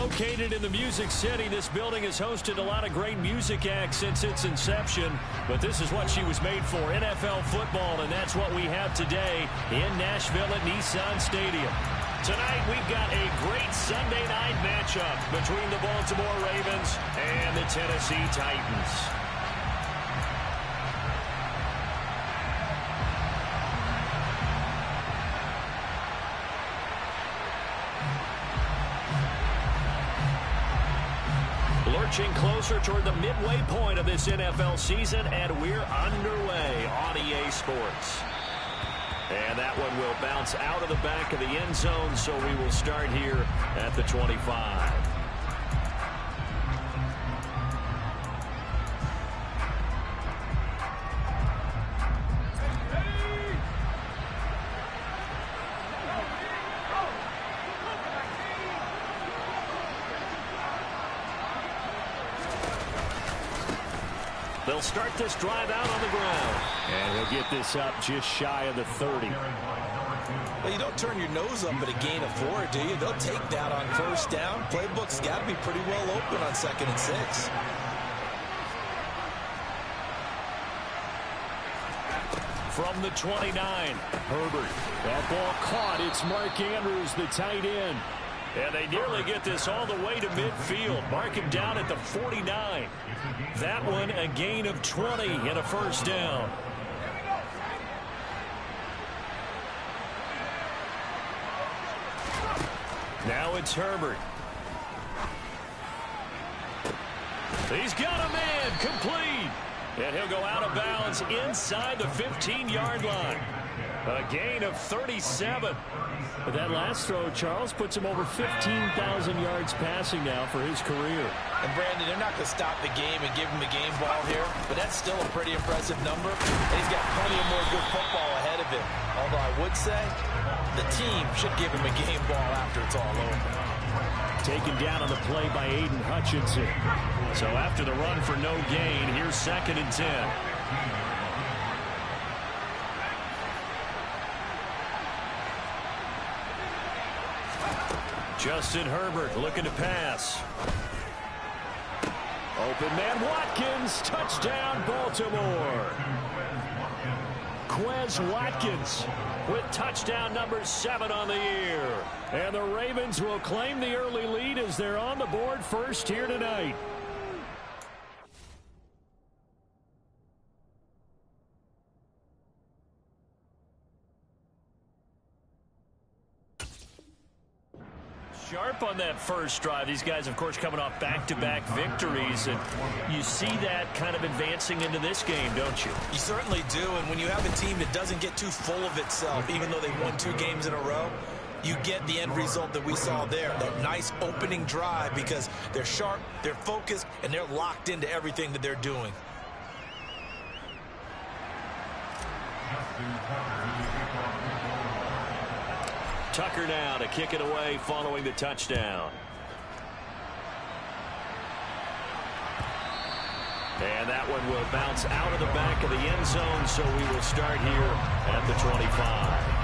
Located in the Music City, this building has hosted a lot of great music acts since its inception. But this is what she was made for, NFL football, and that's what we have today in Nashville at Nissan Stadium. Tonight, we've got a great Sunday night matchup between the Baltimore Ravens and the Tennessee Titans. Lurching closer toward the midway point of this NFL season, and we're underway on EA Sports. And that one will bounce out of the back of the end zone, so we will start here at the 25. They'll start this drive out on the ground. And he'll get this up just shy of the 30. Well, you don't turn your nose up at a gain of 4, do you? They'll take that on first down. Playbook's got to be pretty well open on 2nd and 6. From the 29, Herbert. That ball caught. It's Mark Andrews, the tight end. And they nearly get this all the way to midfield. Mark him down at the 49. That one a gain of 20 and a first down. Now it's Herbert. He's got a man, complete. And he'll go out of bounds inside the 15-yard line. A gain of 37. But that last throw, Charles, puts him over 15,000 yards passing now for his career. And, Brandon, they're not going to stop the game and give him a game ball here, but that's still a pretty impressive number. And he's got plenty of more good football ahead of him. Although I would say the team should give him a game ball after it's all over. Taken down on the play by Aiden Hutchinson. So after the run for no gain, here's 2nd and 10. Justin Herbert looking to pass. Open man Watkins. Touchdown Baltimore. Quez Watkins with touchdown number 7 on the year. And the Ravens will claim the early lead as they're on the board first here tonight. Sharp on that first drive. These guys, of course, coming off back-to-back victories, and you see that kind of advancing into this game, don't you? You certainly do, and when you have a team that doesn't get too full of itself, even though they won 2 games in a row, you get the end result that we saw there, that nice opening drive, because they're sharp, they're focused, and they're locked into everything that they're doing. Tucker now to kick it away following the touchdown. And that one will bounce out of the back of the end zone, so we will start here at the 25.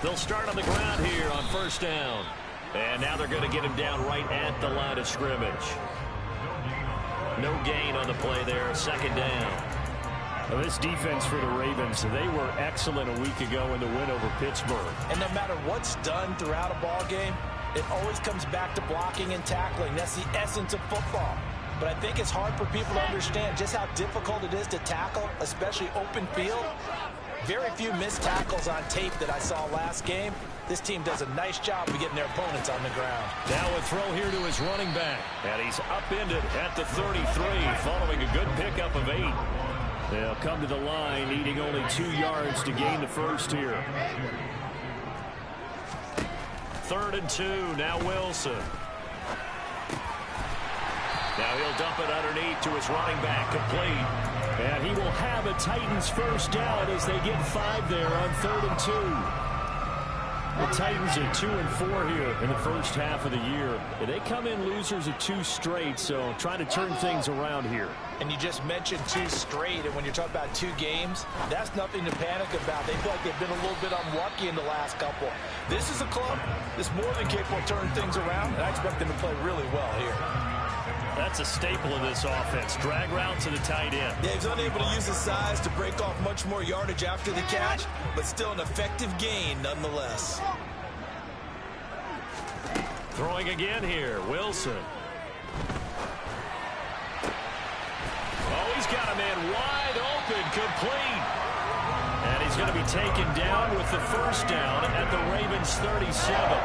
They'll start on the ground here on first down. And now they're going to get him down right at the line of scrimmage. No gain on the play there, 2nd down. Well, this defense for the Ravens, they were excellent a week ago in the win over Pittsburgh. And no matter what's done throughout a ball game, it always comes back to blocking and tackling. That's the essence of football. But I think it's hard for people to understand just how difficult it is to tackle, especially open field. Very few missed tackles on tape that I saw last game. This team does a nice job of getting their opponents on the ground. Now a throw here to his running back. And he's upended at the 33 following a good pickup of 8. They'll come to the line needing only 2 yards to gain the first here. 3rd and 2. Now Wilson. Now he'll dump it underneath to his running back, complete. And he will have a Titans first down as they get 5 there on 3rd and 2. The Titans are 2-4 here in the first half of the year. They come in losers of 2 straight, so trying to turn things around here. And you just mentioned 2 straight, and when you're talking about 2 games, that's nothing to panic about. They feel like they've been a little bit unlucky in the last couple. This is a club that's more than capable of turning things around, and I expect them to play really well here. That's a staple of this offense. Drag route to the tight end. Yeah, he's unable to use his size to break off much more yardage after the catch, but still an effective gain nonetheless. Throwing again here, Wilson. Oh, he's got a man wide open, complete. And he's going to be taken down with the first down at the Ravens' 37.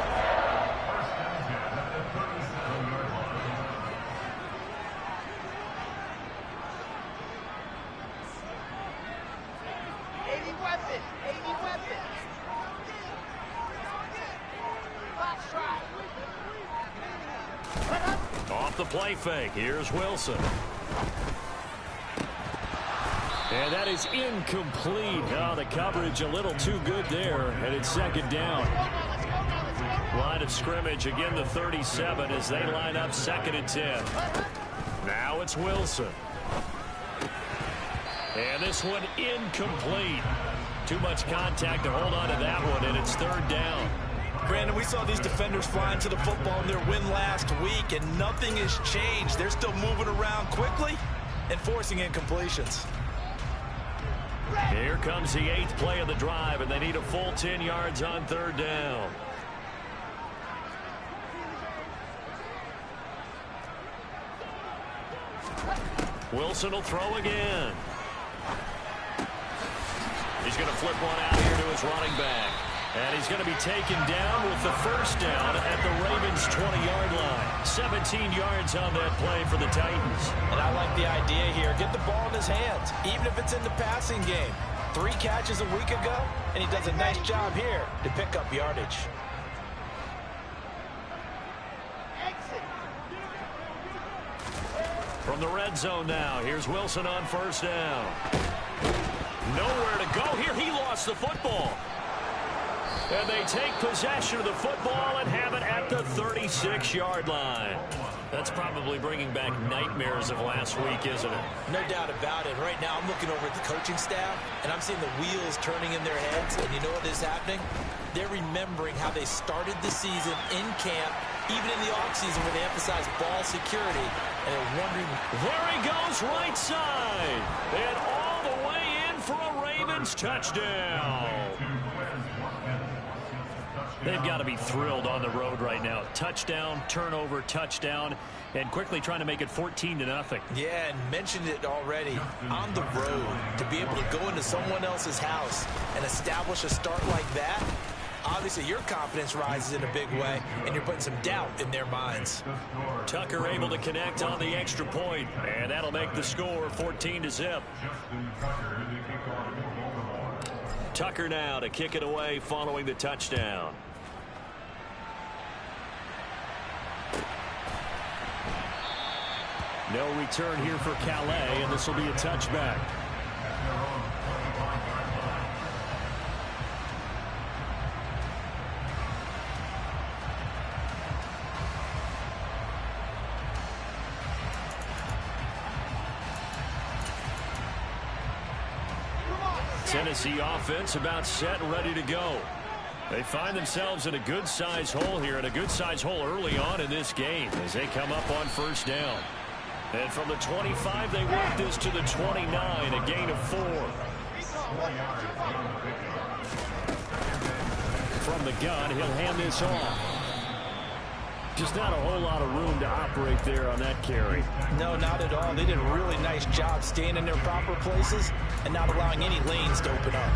Off the play fake. Here's Wilson. And that is incomplete. Oh, the coverage a little too good there. And it's 2nd down. Line of scrimmage again, the 37 as they line up 2nd and 10. Now it's Wilson. And this one incomplete. Too much contact to hold on to that one, and it's 3rd down. Brandon, we saw these defenders flying to the football in their win last week, and nothing has changed. They're still moving around quickly and forcing incompletions. Here comes the 8th play of the drive, and they need a full 10 yards on 3rd down. Wilson will throw again. He's going to flip one out here to his running back. And he's going to be taken down with the first down at the Ravens' 20-yard line. 17 yards on that play for the Titans. And I like the idea here. Get the ball in his hands, even if it's in the passing game. 3 catches a week ago, and he does a nice job here to pick up yardage. From the red zone now, here's Wilson on first down. Nowhere to go here. He lost the football. And they take possession of the football and have it at the 36-yard line. That's probably bringing back nightmares of last week, isn't it? No doubt about it. Right now, I'm looking over at the coaching staff, and I'm seeing the wheels turning in their heads. And you know what is happening? They're remembering how they started the season in camp, even in the offseason where they emphasized ball security. And they're wondering. There he goes, right side. And all the way in for a Ravens touchdown. They've got to be thrilled on the road right now. Touchdown, turnover, touchdown, and quickly trying to make it 14-0. Yeah, and mentioned it already. On the road, to be able to go into someone else's house and establish a start like that, obviously your confidence rises in a big way, and you're putting some doubt in their minds. Tucker able to connect on the extra point, and that'll make the score 14-0. Tucker now to kick it away following the touchdown. No return here for Calais, and this will be a touchback. Tennessee offense about set and ready to go. They find themselves in a good-sized hole here, and a good-sized hole early on in this game as they come up on first down. And from the 25, they work this to the 29, a gain of 4. From the gun, he'll hand this off. Just not a whole lot of room to operate there on that carry. No, not at all. They did a really nice job staying in their proper places and not allowing any lanes to open up.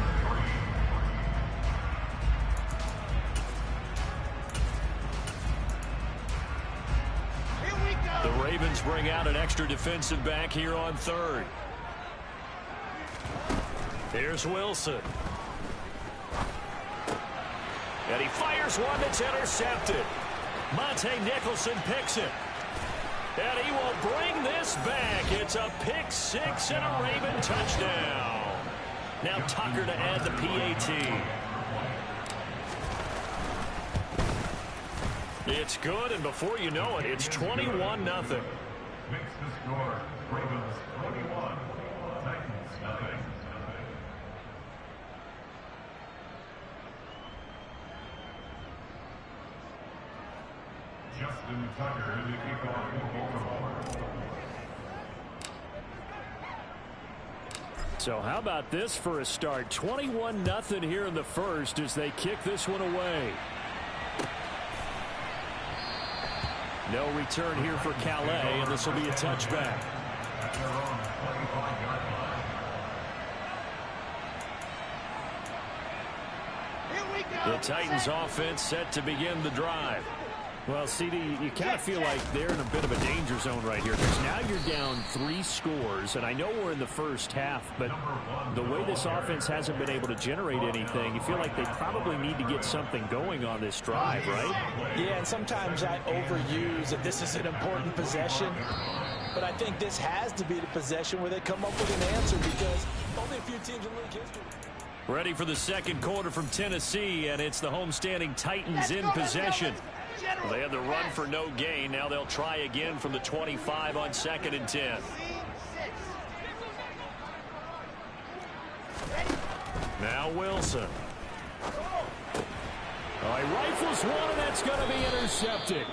The Ravens bring out an extra defensive back here on third. Here's Wilson. And he fires one that's intercepted. Monte Nicholson picks it. And he will bring this back. It's a pick six and a Raven touchdown. Now Tucker to add the PAT. It's good, and before you know it, it's 21-0. Makes the score. Ravens 21, Titans nothing. Justin Tucker to kick off for Baltimore. So how about this for a start? 21-0 here in the first as they kick this one away. No return here for Calais, and this will be a touchback. At their own 25-yard line. The Titans offense set to begin the drive. Well, CD, you kind of feel like they're in a bit of a danger zone right here because now you're down 3 scores, and I know we're in the first half, but the way this offense hasn't been able to generate anything, you feel like they probably need to get something going on this drive, right? Yeah, and sometimes I overuse that this is an important possession, but I think this has to be the possession where they come up with an answer because only a few teams in league history. Ready for the second quarter from Tennessee, and it's the homestanding Titans in possession. Well, they had the run for no gain. Now they'll try again from the 25 on 2nd and 10. Now Wilson. Oh, he rifles one, and that's going to be intercepted.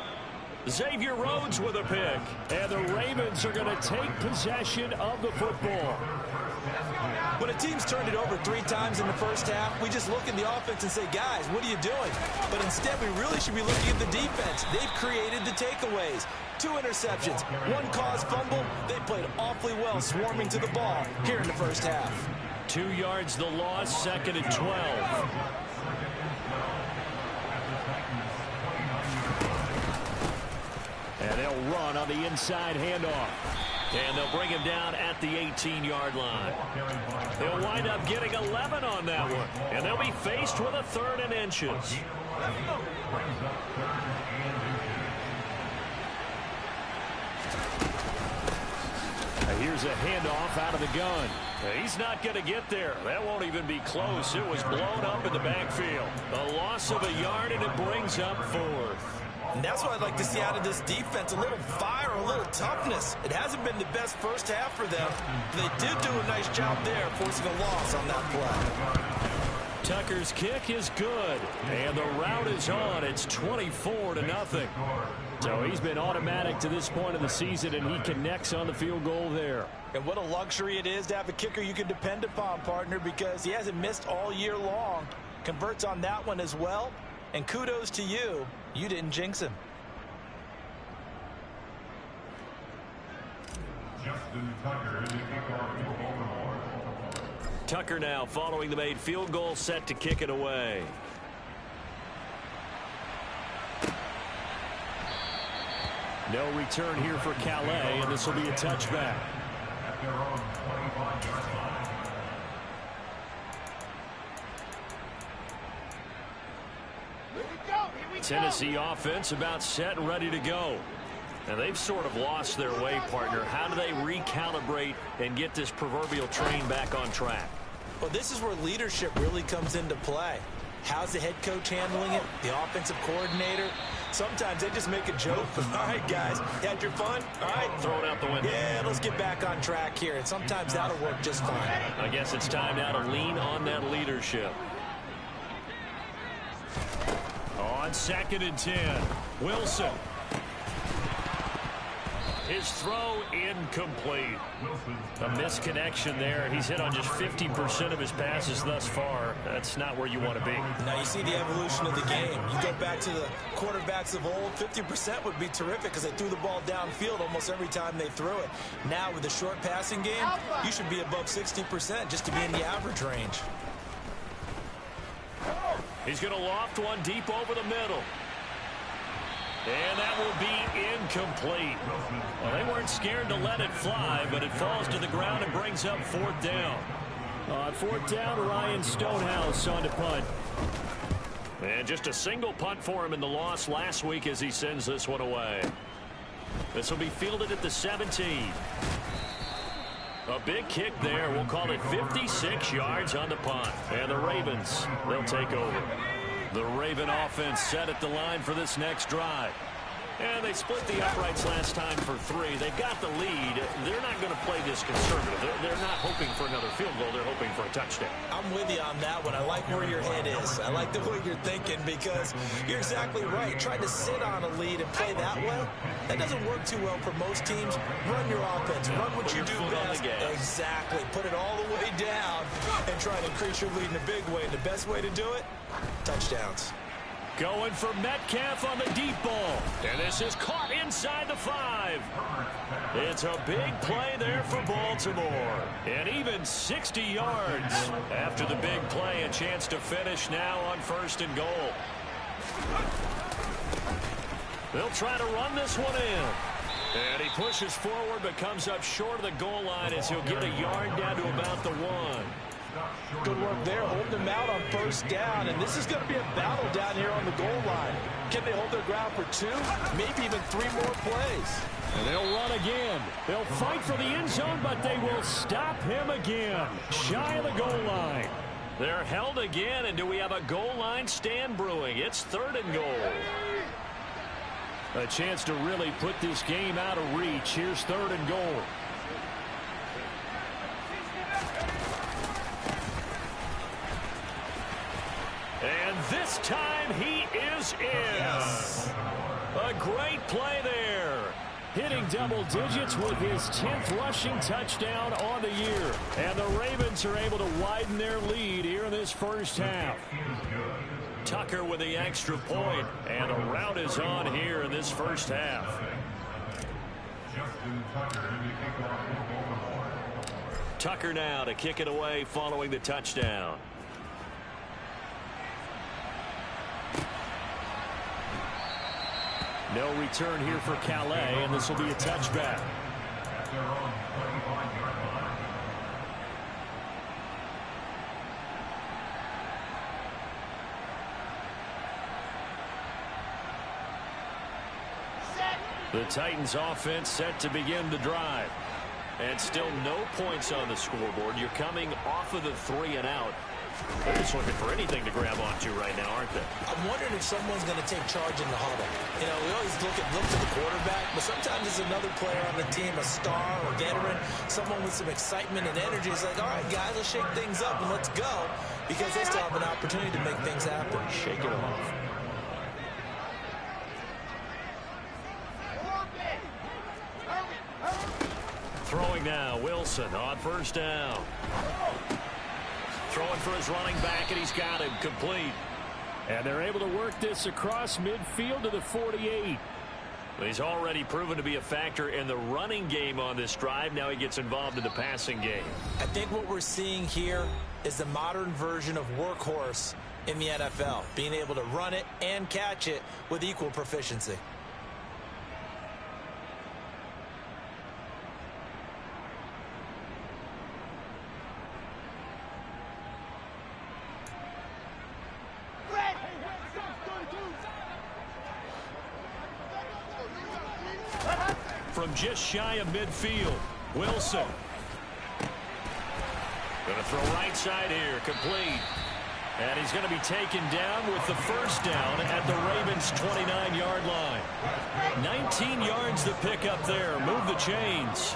Xavier Rhodes with a pick. And the Ravens are going to take possession of the football. When a team's turned it over 3 times in the first half, we just look at the offense and say, guys, what are you doing? But instead, we really should be looking at the defense. They've created the takeaways. 2 interceptions, 1 caused fumble. They played awfully well swarming to the ball here in the first half. 2 yards the loss, 2nd and 12. And they'll run on the inside handoff. And they'll bring him down at the 18-yard line. They'll wind up getting 11 on that one. And they'll be faced with a 3rd and inches. Here's a handoff out of the gun. He's not going to get there. That won't even be close. It was blown up in the backfield. A loss of a yard, and it brings up 4th. And that's what I'd like to see out of this defense, a little fire, a little toughness. It hasn't been the best first half for them. They did do a nice job there, forcing a loss on that play. Tucker's kick is good, and the route is on. It's 24-0. So he's been automatic to this point of the season, and he connects on the field goal there. And what a luxury it is to have a kicker you can depend upon, partner, because he hasn't missed all year long. Converts on that one as well. And kudos to you. You didn't jinx him. Justin Tucker to kick off for Baltimore. Tucker now following the made field goal, set to kick it away. No return here for Calais, and this will be a touchback. At their own 25-yard line. Tennessee offense about set and ready to go. And they've sort of lost their way, partner. How do they recalibrate and get this proverbial train back on track? Well, this is where leadership really comes into play. How's the head coach handling it? The offensive coordinator? Sometimes they just make a joke. All right, guys, you had your fun? All right. Throw it out the window. Yeah, let's get back on track here. And sometimes that'll work just fine. I guess it's time now to lean on that leadership. On 2nd and 10, Wilson. His throw incomplete. A misconnection there. He's hit on just 50% of his passes thus far. That's not where you want to be. Now you see the evolution of the game. You go back to the quarterbacks of old, 50% would be terrific because they threw the ball downfield almost every time they threw it. Now with the short passing game, you should be above 60% just to be in the average range. He's going to loft one deep over the middle. And that will be incomplete. Well, they weren't scared to let it fly, but it falls to the ground and brings up 4th down. On 4th down, Ryan Stonehouse on to punt. And just a single punt for him in the loss last week as he sends this one away. This will be fielded at the 17. A big kick there. We'll call it 56 yards on the punt. And the Ravens, they'll take over. The Raven offense set at the line for this next drive. And they split the uprights last time for 3. They've got the lead. They're not going to play this conservative. They're not hoping for another field goal. They're hoping for a touchdown. I'm with you on that one. I like where your head is. I like the way you're thinking because you're exactly right. Trying to sit on a lead and play that way, that doesn't work too well for most teams. Run your offense. Run what you do best. Exactly. Put it all the way down and try to increase your lead in a big way. And the best way to do it, touchdowns. Going for Metcalf on the deep ball. And this is caught inside the 5. It's a big play there for Baltimore. And even 60 yards. After the big play, a chance to finish now on 1st and goal. They'll try to run this one in. And he pushes forward but comes up short of the goal line as he'll get a yard down to about the 1. Good work there, holding them out on 1st down, and this is going to be a battle down here on the goal line. Can they hold their ground for 2, maybe even 3 more plays? And they'll run again. They'll fight for the end zone, but they will stop him again, shy of the goal line. They're held again, and do we have a goal line stand brewing? It's 3rd and goal. A chance to really put this game out of reach. Here's 3rd and goal. And this time he is in. Yes. A great play there. Hitting double digits with his 10th rushing touchdown on the year. And the Ravens are able to widen their lead here in this first half. Tucker with the extra point, and a rout is on here in this first half. Tucker now to kick it away following the touchdown. No return here for Calais, and this will be a touchback. The Titans offense set to begin the drive. And still no points on the scoreboard. You're coming off of the 3 and out. They're just looking for anything to grab onto right now, aren't they? I'm wondering if someone's going to take charge in the huddle. You know, we always look to the quarterback, but sometimes it's another player on the team, a star or veteran, someone with some excitement and energy. It's like, all right, guys, let's shake things up and let's go, because they still have an opportunity to make things happen. Shake it off. Throwing now, Wilson on 1st down. Throwing for his running back, and he's got him complete. And they're able to work this across midfield to the 48. He's already proven to be a factor in the running game on this drive. Now he gets involved in the passing game. I think what we're seeing here is the modern version of workhorse in the NFL, being able to run it and catch it with equal proficiency. From just shy of midfield, Wilson. Going to throw right side here, complete. And he's going to be taken down with the 1st down at the Ravens' 29-yard line. 19 yards to pick up there. Move the chains.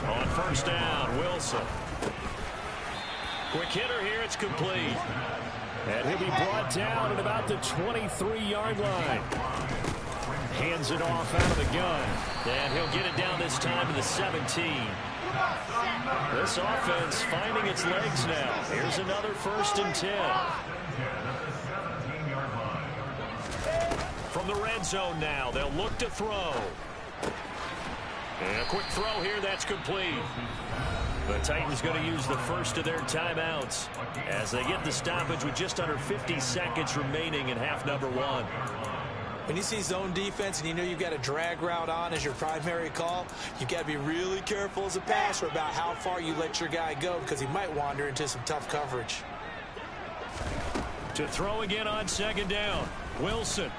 On 1st down, Wilson. Quick hitter here, it's complete. And he'll be brought down at about the 23-yard line. Hands it off out of the gun. And he'll get it down this time to the 17. This offense finding its legs now. Here's another 1st and 10. From the red zone now, they'll look to throw. And a quick throw here, that's complete. The Titans going to use the first of their timeouts as they get the stoppage with just under 50 seconds remaining in half number 1. When you see zone defense and you know you've got a drag route on as your primary call, you've got to be really careful as a passer about how far you let your guy go, because he might wander into some tough coverage. To throw again on 2nd down, Wilson.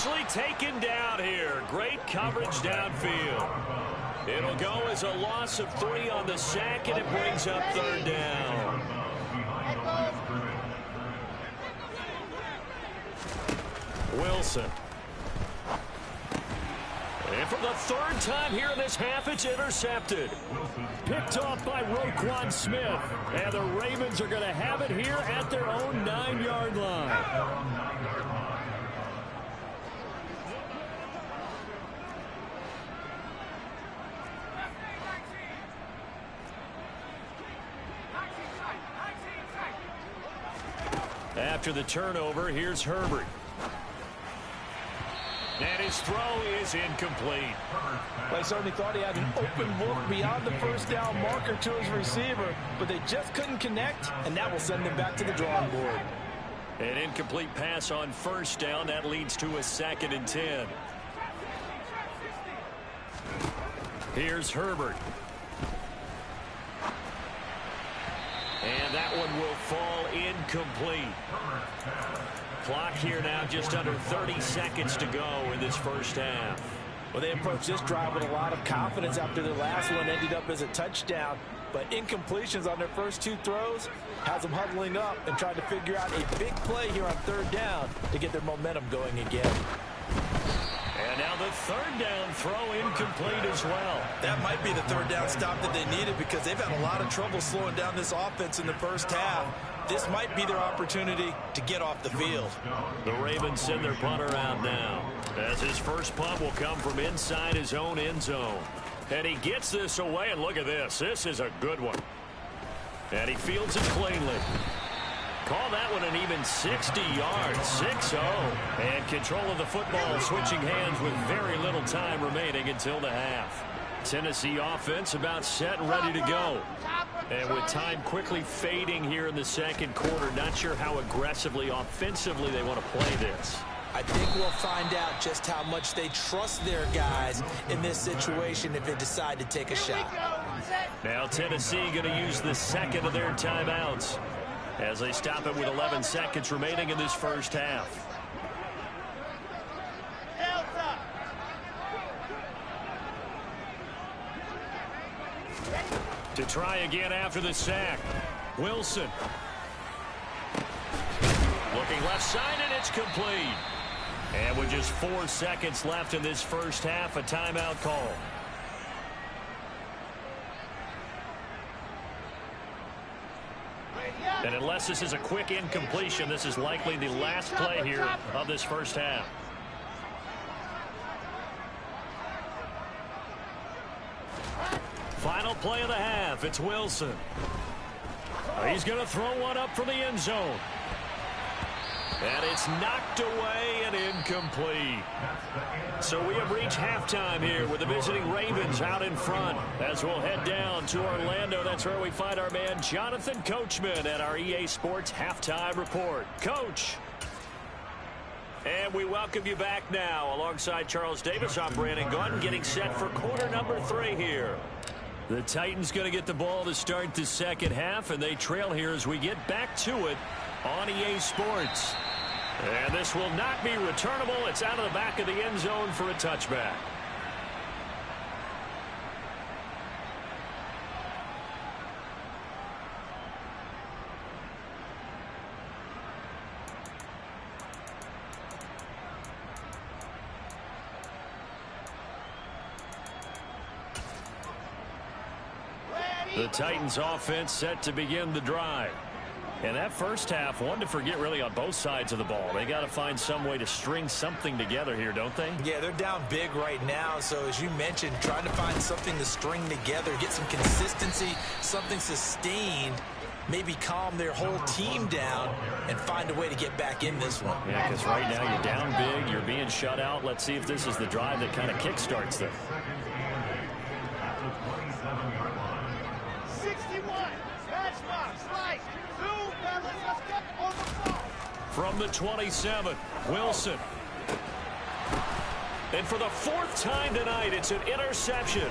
eventually taken down here. Great coverage downfield. It'll go as a loss of 3 on the sack, and it brings up 3rd down. Wilson. And for the 3rd time here in this half, it's intercepted. Picked off by Roquan Smith. And the Ravens are going to have it here at their own 9-yard line. After the turnover, here's Herbert. And his throw is incomplete. I certainly thought he had an open look beyond the first down marker to his receiver, but they just couldn't connect, and that will send them back to the drawing board. An incomplete pass on 1st down. That leads to a 2nd and 10. Here's Herbert. And that one will fall incomplete. Clock here now, just under 30 seconds to go in this 1st half. Well, they approached this drive with a lot of confidence after their last one ended up as a touchdown. But incompletions on their first 2 throws has them huddling up and trying to figure out a big play here on 3rd down to get their momentum going again. And now the 3rd down throw incomplete as well. That might be the 3rd down stop that they needed because they've had a lot of trouble slowing down this offense in the 1st half. This might be their opportunity to get off the field. The Ravens send their punter out now, as his first punt will come from inside his own end zone. And he gets this away, and look at this. This is a good one. And he fields it cleanly. Call that one an even 60 yards, 6-0. And control of the football switching hands with very little time remaining until the half. Tennessee offense about set and ready to go. And with time quickly fading here in the 2nd quarter, not sure how aggressively offensively they want to play this. I think we'll find out just how much they trust their guys in this situation if they decide to take a shot. Now Tennessee going to use the 2nd of their timeouts as they stop it with 11 seconds remaining in this 1st half. To try again after the sack. Wilson. Looking left side, and it's complete. And with just 4 seconds left in this 1st half, a timeout call. And unless this is a quick incompletion, this is likely the last play here of this 1st half. Final play of the half. It's Wilson. He's going to throw one up from the end zone. And it's knocked away and incomplete. So we have reached halftime here with the visiting Ravens out in front. As we'll head down to Orlando, that's where we find our man Jonathan Coachman at our EA Sports Halftime Report. Coach. And we welcome you back now. Alongside Charles Davis, I'm Brandon Gunn, getting set for quarter number 3 here. The Titans going to get the ball to start the 2nd half, and they trail here as we get back to it on EA Sports. And this will not be returnable. It's out of the back of the end zone for a touchback. The Titans offense set to begin the drive. And that 1st half, one to forget really on both sides of the ball. They got to find some way to string something together here, don't they? Yeah, they're down big right now. So as you mentioned, trying to find something to string together, get some consistency, something sustained, maybe calm their whole team down and find a way to get back in this one. Yeah, because right now you're down big, you're being shut out. Let's see if this is the drive that kind of kickstarts them. 61, matchbox, slice, 2, fellas, let's get on the ball. From the 27, Wilson. And for the 4th time tonight, it's an interception.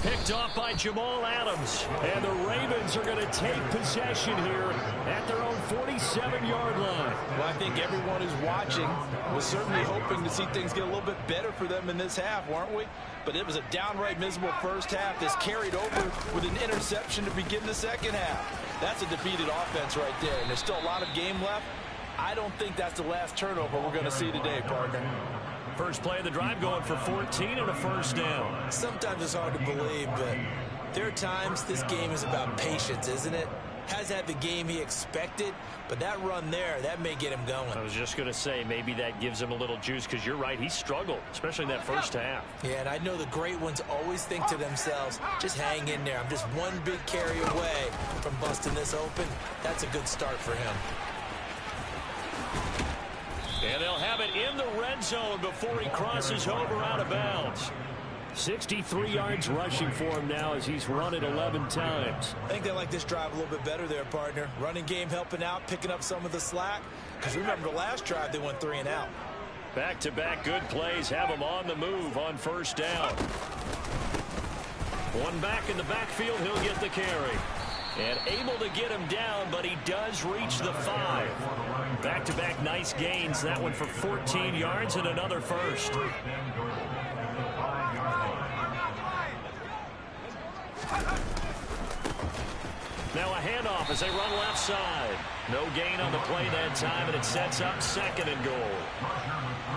Picked off by Jamal Adams. And the Ravens are going to take possession here at their own 47-yard line. Well, I think everyone who's watching was certainly hoping to see things get a little bit better for them in this half, weren't we? But it was a downright miserable first half. This carried over with an interception to begin the second half. That's a defeated offense right there, and there's still a lot of game left. I don't think that's the last turnover we're going to see today, partner. First play of the drive going for 14 and a first down. Sometimes it's hard to believe, but there are times this game is about patience, isn't it? Has had the game he expected, but that run there, that may get him going. I was just going to say, maybe that gives him a little juice, because you're right, he struggled, especially in that first half. Yeah, and I know the great ones always think to themselves, just hang in there. I'm just one big carry away from busting this open. That's a good start for him. And they'll have it in the red zone before he crosses over out of bounds. 63 yards rushing for him now as he's run it 11 times. I think they like this drive a little bit better there, partner. Running game helping out, picking up some of the slack. Because remember, the last drive they went 3 and out. Back-to-back good plays have him on the move on first down. One back in the backfield, he'll get the carry. And able to get him down, but he does reach the 5. Back-to-back nice gains. That one for 14 yards and another first. Now a handoff as they run left side. No gain on the play that time, and it sets up second and goal.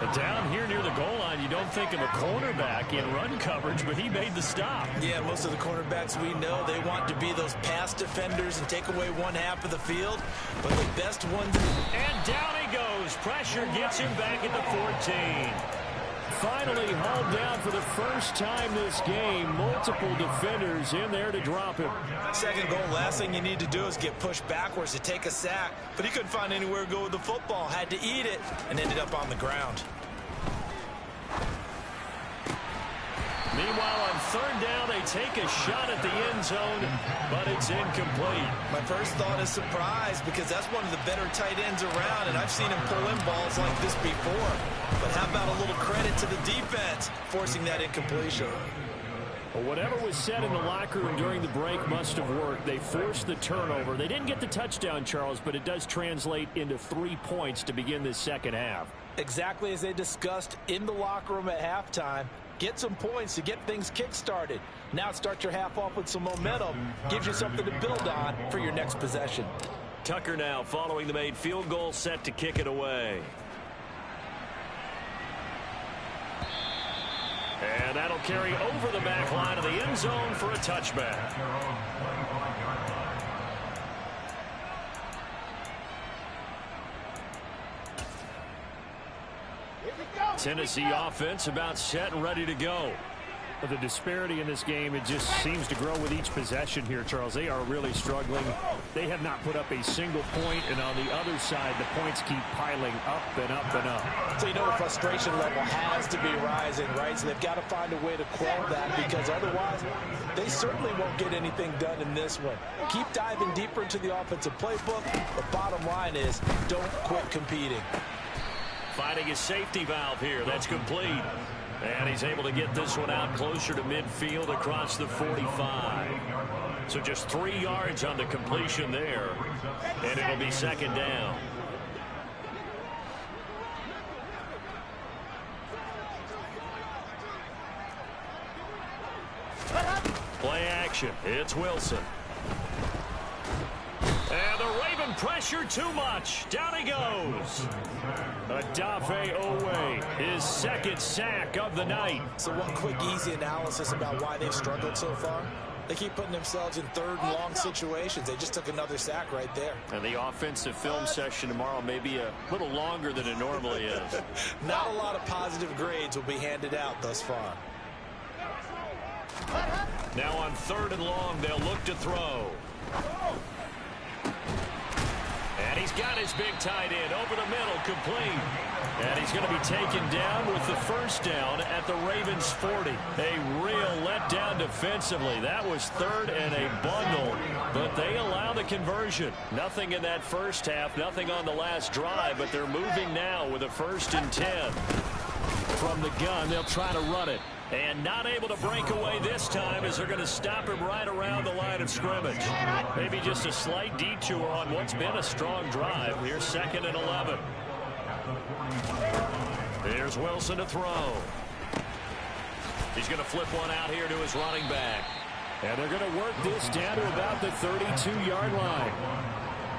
And down here near the goal line, you don't think of a cornerback in run coverage, but he made the stop. Yeah, most of the cornerbacks we know, they want to be those pass defenders and take away one half of the field. But the best ones... And down he goes. Pressure gets him back at the 14. Finally hauled down for the first time this game. Multiple defenders in there to drop him. Second goal, last thing you need to do is get pushed backwards to take a sack. But he couldn't find anywhere to go with the football. Had to eat it and ended up on the ground. Meanwhile, on third down, they take a shot at the end zone, but it's incomplete. My first thought is surprise, because that's one of the better tight ends around, and I've seen him pull in balls like this before. But how about a little credit to the defense forcing that incompletion? Well, whatever was said in the locker room during the break must have worked. They forced the turnover. They didn't get the touchdown, Charles, but it does translate into 3 points to begin this second half. Exactly as they discussed in the locker room at halftime. Get some points to get things kick-started. Now start your half off with some momentum. Gives you something to build on for your next possession. Tucker now following the made field goal, set to kick it away. And that'll carry over the back line of the end zone for a touchback. Tennessee offense about set and ready to go. But the disparity in this game, it just seems to grow with each possession here, Charles. They are really struggling. They have not put up a single point, and on the other side, the points keep piling up and up and up. So you know the frustration level has to be rising, right? So they've got to find a way to quell that, because otherwise they certainly won't get anything done in this one. Keep diving deeper into the offensive playbook. The bottom line is don't quit competing. Finding his safety valve here. That's complete. And he's able to get this one out closer to midfield across the 45. So just 3 yards on the completion there. And it'll be second down. Play action. It's Wilson. And the Raven pressure too much. Down he goes. Adafe Owe, his second sack of the night. So one quick, easy analysis about why they've struggled so far. They keep putting themselves in third and long situations. They just took another sack right there. And the offensive film session tomorrow may be a little longer than it normally is. Not a lot of positive grades will be handed out thus far. Now on third and long, they'll look to throw. And he's got his big tight end over the middle, complete. And he's going to be taken down with the first down at the Ravens 40. A real letdown defensively. That was third and a bundle, but they allow the conversion. Nothing in that first half, nothing on the last drive, but they're moving now with a 1st and 10. From the gun, they'll try to run it. And not able to break away this time as they're going to stop him right around the line of scrimmage. Maybe just a slight detour on what's been a strong drive. Here's 2nd and 11. Here's Wilson to throw. He's going to flip one out here to his running back. And they're going to work this down to about the 32-yard line.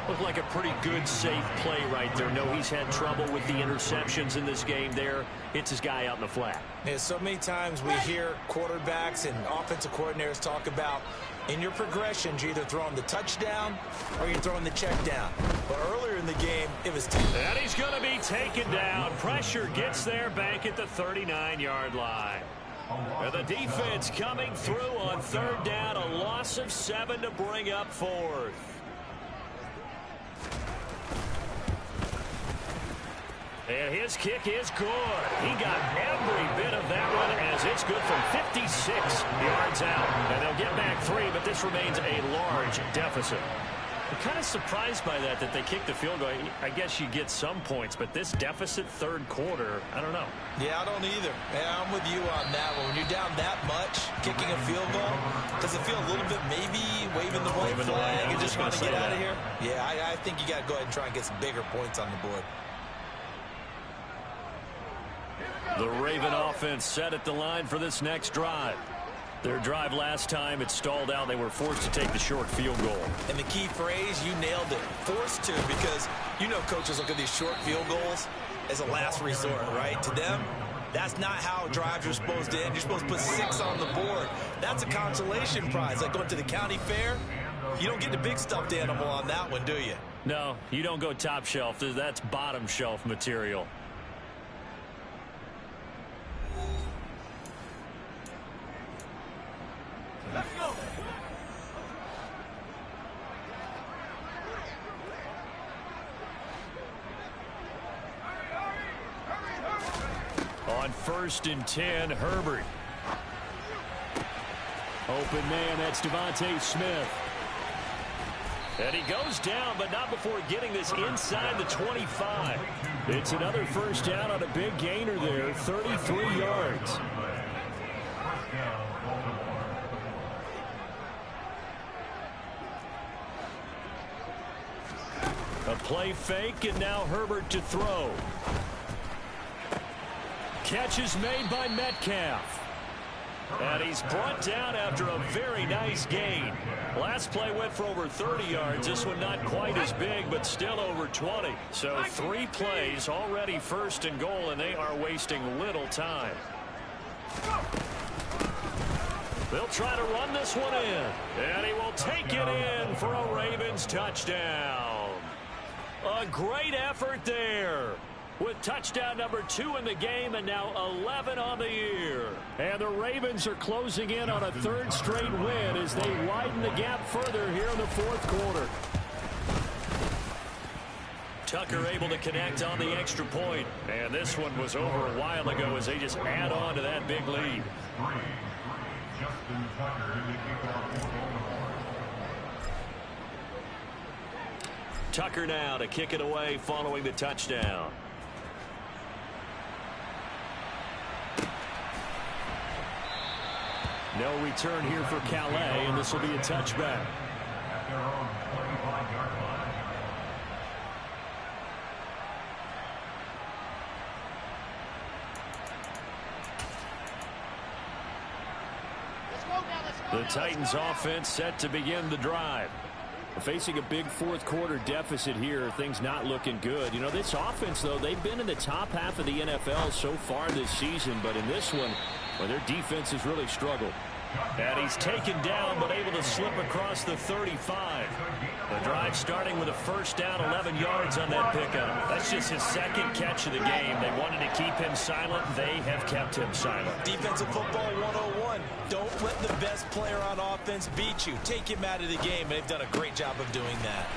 Looked like a pretty good, safe play right there. No, he's had trouble with the interceptions in this game there. Hits his guy out in the flat. Yeah, so many times we hear quarterbacks and offensive coordinators talk about in your progressions, you're either throwing the touchdown or you're throwing the check down. But earlier in the game, it was... And he's going to be taken down. Pressure gets there back at the 39-yard line. And the defense coming through on 3rd down. A loss of 7 to bring up 4th. And his kick is good. He got every bit of that one as it's good from 56 yards out. And they'll get back 3, but this remains a large deficit. I'm kind of surprised by that they kicked the field goal. I guess you get some points, but this deficit 3rd quarter, I don't know. Yeah, I don't either. Yeah, I'm with you on that one. When you're down that much, kicking a field goal, does it feel a little bit maybe waving the white flag and just want to get out of here? Yeah, I think you got to go ahead and try and get some bigger points on the board. The Raven offense set at the line for this next drive. Their drive last time, it stalled out. They were forced to take the short field goal. And the key phrase, you nailed it. Forced to, because you know coaches look at these short field goals as a last resort, right? To them, that's not how drives are supposed to end. You're supposed to put 6 on the board. That's a consolation prize. Like going to the county fair, you don't get the big stuffed animal on that one, do you? No, you don't go top shelf. That's bottom shelf material. Let's go. On 1st and 10, Herbert. Open man, that's Devontae Smith. And he goes down, but not before getting this inside the 25. It's another 1st down on a big gainer there, 33 yards. A play fake, and now Herbert to throw. Catch is made by Metcalf. And he's brought down after a very nice gain. Last play went for over 30 yards. This one not quite as big, but still over 20. So 3 plays, already 1st and goal, and they are wasting little time. They'll try to run this one in. And he will take it in for a Ravens touchdown. A great effort there, with touchdown number 2 in the game and now 11 on the year. And the Ravens are closing in on a 3rd straight win as they widen the gap further here in the 4th quarter. Tucker able to connect on the extra point. And this one was over a while ago as they just add on to that big lead. Justin Tucker in the kickoff for Baltimore. Tucker now to kick it away following the touchdown. No return here for Calais, and this will be a touchback. At their own 25-yard line. Let's go now, let's go The now, Titans let's go now. offense set to begin the drive. Facing a big 4th quarter deficit here, things not looking good. You know, this offense, though, they've been in the top half of the NFL so far this season, but in this one, well, their defense has really struggled. And he's taken down, but able to slip across the 35. The drive starting with a 1st down, 11 yards on that pickup. That's just his 2nd catch of the game. They wanted to keep him silent. They have kept him silent. Defensive football 101. Don't let the best player on offense beat you. Take him out of the game, and they've done a great job of doing that.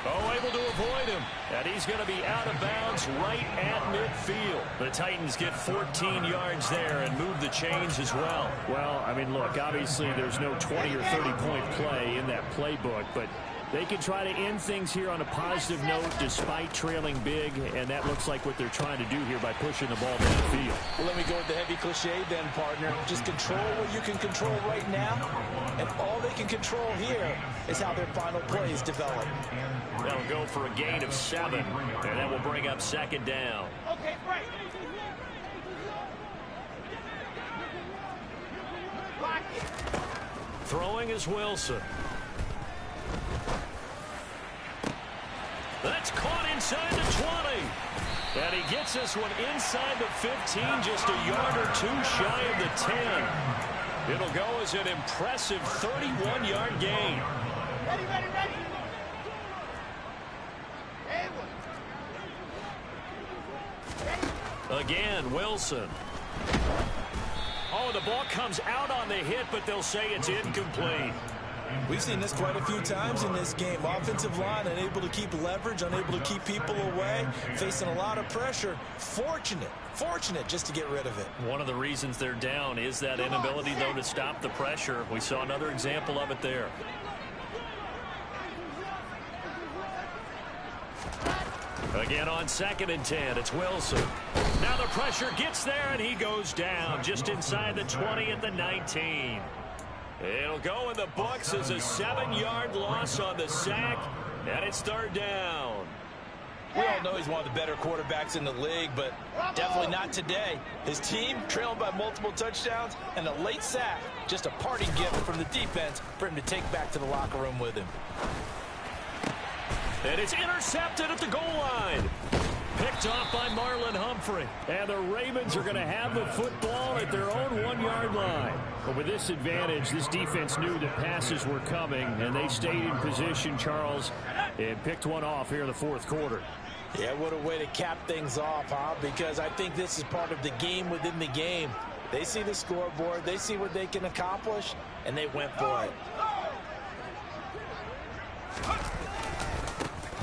Oh, able to avoid him. And he's going to be out of bounds right at midfield. The Titans get 14 yards there and move the chains as well. Well, I mean, look, obviously there's no 20 or 30-point play in that playbook, but They can try to end things here on a positive note despite trailing big, and that looks like what they're trying to do here by pushing the ball downfield. Well, let me go with the heavy cliche then, partner. Just control what you can control right now, and all they can control here is how their final plays develop. They'll go for a gain of 7, and that will bring up second down. Okay, break. Lock it. Throwing is Wilson. That's caught inside the 20. And he gets this one inside the 15, just a yard or two shy of the 10. It'll go as an impressive 31-yard gain. Ready, ready, ready. Again, Wilson. Oh, the ball comes out on the hit, but they'll say it's incomplete. We've seen this quite a few times in this game. Offensive line unable to keep leverage, unable to keep people away, facing a lot of pressure. Fortunate just to get rid of it. One of the reasons they're down is that inability, though, to stop the pressure. We saw another example of it there. Again on 2nd and 10, it's Wilson. Now the pressure gets there, and he goes down just inside the 20 at the 19. It'll go in the books as a 7-yard loss on the sack, and it's 3rd down. We all know he's one of the better quarterbacks in the league, but definitely not today. His team trailed by multiple touchdowns, and a late sack, just a parting gift from the defense for him to take back to the locker room with him. And it's intercepted at the goal line. Picked off by Marlon Humphrey. And the Ravens are going to have the football at their own 1-yard line. But with this advantage, this defense knew that passes were coming, and they stayed in position, Charles, and picked one off here in the 4th quarter. Yeah, what a way to cap things off, huh? Because I think this is part of the game within the game. They see the scoreboard, they see what they can accomplish, and they went for it.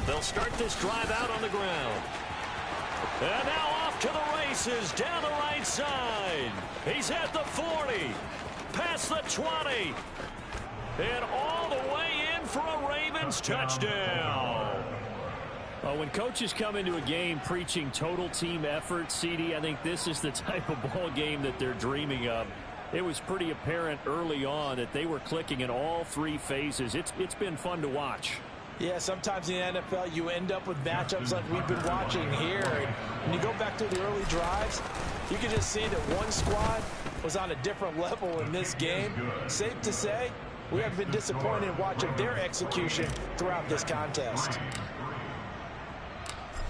They'll start this drive out on the ground. And now off to the races down the right side. He's at the 40, past the 20, and all the way in for a Ravens touchdown. Well, when coaches come into a game preaching total team effort, CD, I think this is the type of ball game that they're dreaming of. It was pretty apparent early on that they were clicking in all 3 phases. It's been fun to watch. Yeah, sometimes in the NFL you end up with matchups like we've been watching here. And when you go back to the early drives, you can just see that one squad was on a different level in this game. Safe to say, we have been disappointed in watching their execution throughout this contest.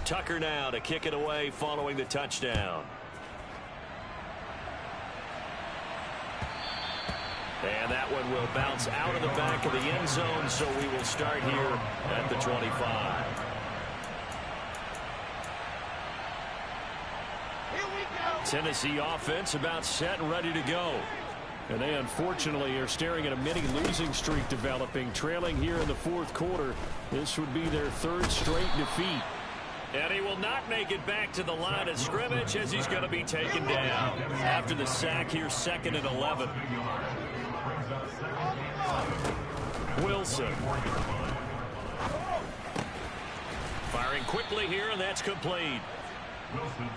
Tucker now to kick it away following the touchdown. And that one will bounce out of the back of the end zone, so we will start here at the 25. Tennessee offense about set and ready to go. And they unfortunately are staring at a mini losing streak developing, trailing here in the 4th quarter. This would be their 3rd straight defeat. And he will not make it back to the line of scrimmage as he's going to be taken down. After the sack here, 2nd and 11. Wilson. Firing quickly here, and that's complete.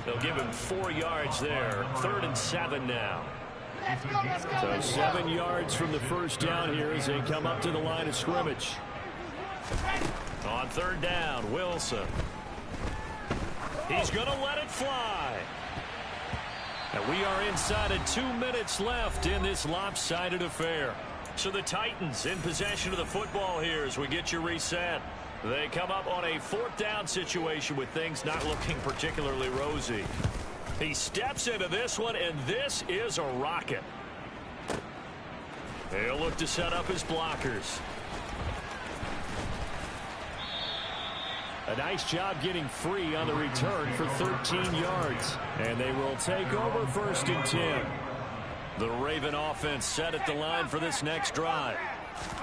They'll give him 4 yards there. 3rd and 7 now. So 7 yards from the first down here as they come up to the line of scrimmage. On 3rd down, Wilson. He's going to let it fly. And we are inside of 2 minutes left in this lopsided affair. So the Titans in possession of the football here as we get you reset. They come up on a 4th down situation with things not looking particularly rosy. He steps into this one, and this is a rocket. He'll look to set up his blockers. A nice job getting free on the return for 13 yards. And they will take over 1st and 10. The Raven offense set at the line for this next drive.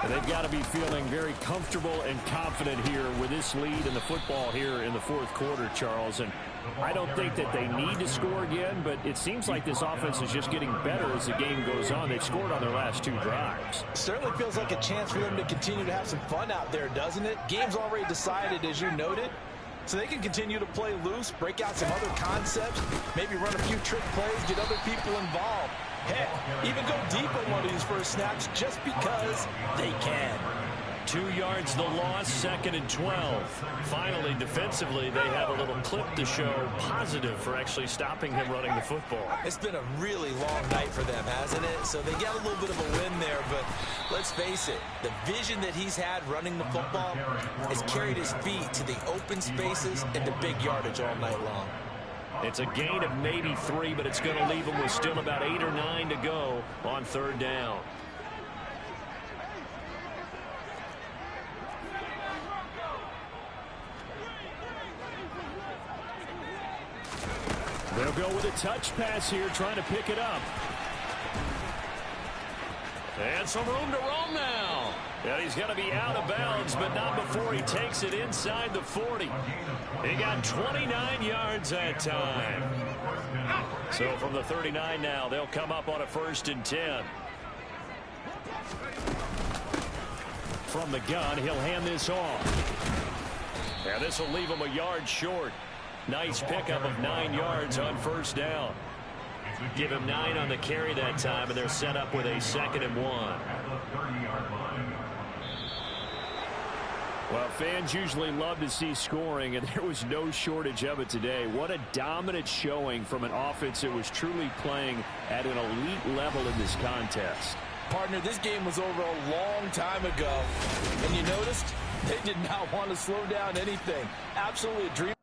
And they've got to be feeling very comfortable and confident here with this lead in the football here in the fourth quarter, Charles. And I don't think that they need to score again, but it seems like this offense is just getting better as the game goes on. They've scored on their last 2 drives. Certainly feels like a chance for them to continue to have some fun out there, doesn't it? Game's already decided, as you noted. So they can continue to play loose, break out some other concepts, maybe run a few trick plays, get other people involved. Heck, even go deep on one of these first snaps just because they can. 2 yards the loss, 2nd and 12. Finally, defensively, they have a little clip to show positive for actually stopping him running the football. It's been a really long night for them, hasn't it? So they got a little bit of a win there, but let's face it, the vision that he's had running the football has carried his feet to the open spaces and the big yardage all night long. It's a gain of maybe 3, but it's going to leave them with still about 8 or 9 to go on 3rd down. They'll go with a touch pass here, trying to pick it up. And some room to roam now. And he's going to be out of bounds, but not before he takes it inside the 40. He got 29 yards that time. So from the 39 now, they'll come up on a 1st and 10. From the gun, he'll hand this off. And this will leave him a yard short. Nice pickup of 9 yards on 1st down. Give him 9 on the carry that time, and they're set up with a 2nd and 1. Well, fans usually love to see scoring, and there was no shortage of it today. What a dominant showing from an offense that was truly playing at an elite level in this contest. Partner, this game was over a long time ago, and you noticed they did not want to slow down anything. Absolutely a dream.